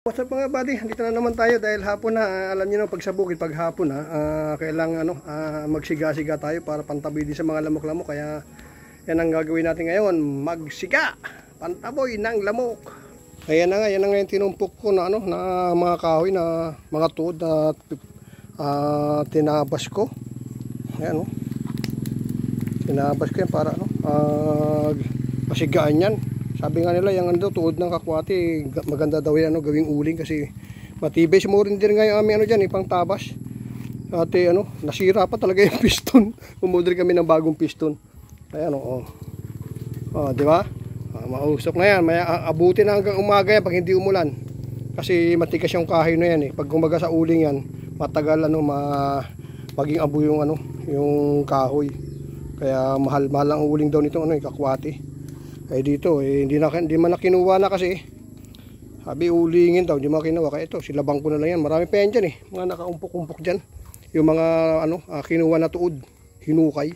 What's up mga buddy, dito na naman tayo dahil hapon na, alam niyo na pag sa bukid pag hapon na, kailangan magsiga-siga tayo para pantaboy din sa mga lamok-lamok. Kaya yan ang gagawin natin ngayon, magsiga, pantaboy ng lamok. Ayan na nga, yan na nga yung tinumpok ko na, na mga kahoy na mga tuod na tinabas ko. Ayan tinabas ko yan para pasigaan yan. Sabi nga nila, yung tuod ng kakwati, maganda daw yan, gawing uling kasi matibay. Sumurin din nga yung aming dyan, pang tabas. At nasira pa talaga yung piston. Umudri kami ng bagong piston. Ayan di ba? Mausok na yan. May abutin na hanggang umaga yan pag hindi umulan. Kasi matigas yung kahoy na yan Pag gumaga sa uling yan, matagal maging abo yung yung kahoy. Kaya mahal ang uling daw nito yung kakwati. Ay dito hindi man na kinuha na kasi sabi ulingin daw, hindi man kinuha. Kaya ito silabang ko na lang yan. Marami pa yan dyan mga nakaumpok-umpok dyan, yung mga kinuha na tuod, hinukay.